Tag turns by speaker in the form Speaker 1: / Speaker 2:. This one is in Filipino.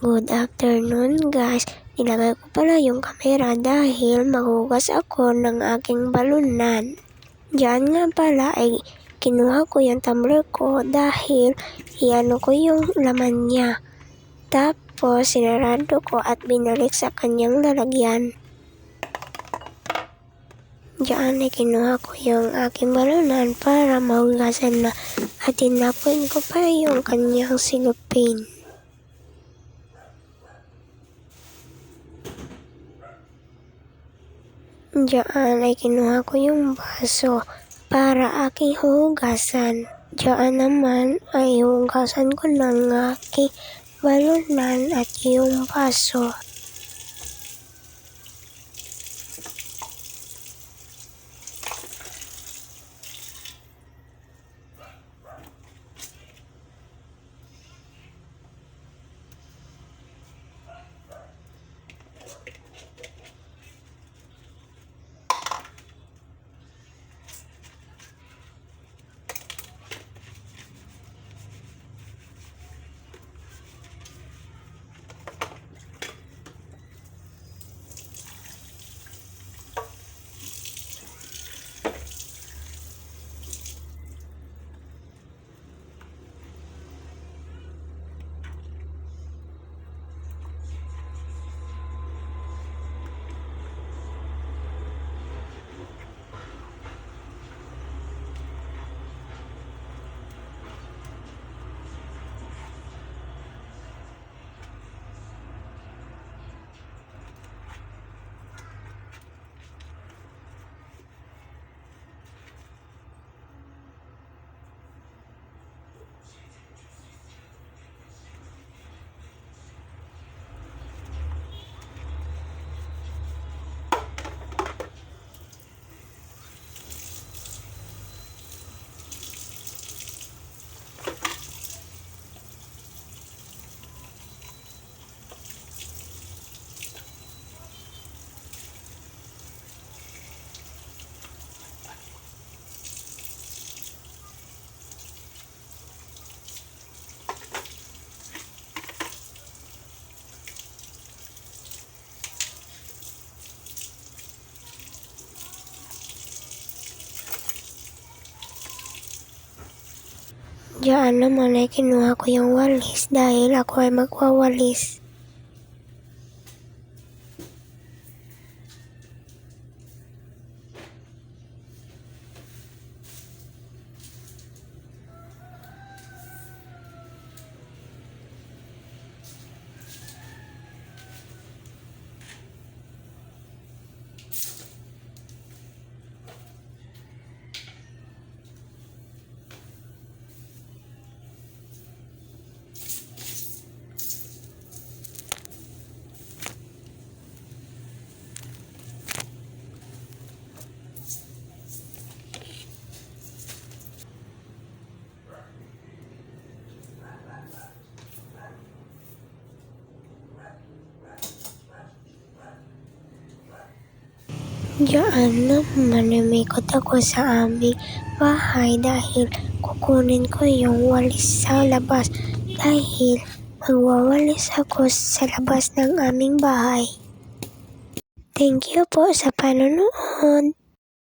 Speaker 1: Good afternoon guys, nilagay ko pala yung camera dahil maghugas ako ng aking balunan. Diyan nga pala ay kinuha ko yung tumbler ko dahil iano ko yung laman niya. Tapos sinarado ko at binalik sa kanyang lalagyan. Diyan ay kinuha ko yung aking balunan para mahugasan na at tinapon ko pa yung kanyang silupin. Diyan ay kinuha ko yung baso para aking hugasan. Diyan naman ay hugasan ko ng aking balunan at yung baso. Diyan naman ay kinuha ko yung walis dahil ako ay magwawalis. Diyan naman umikot ako sa aming bahay dahil kukunin ko yung walis sa labas dahil magwawalis ako sa labas ng aming bahay. Thank you po sa panonood.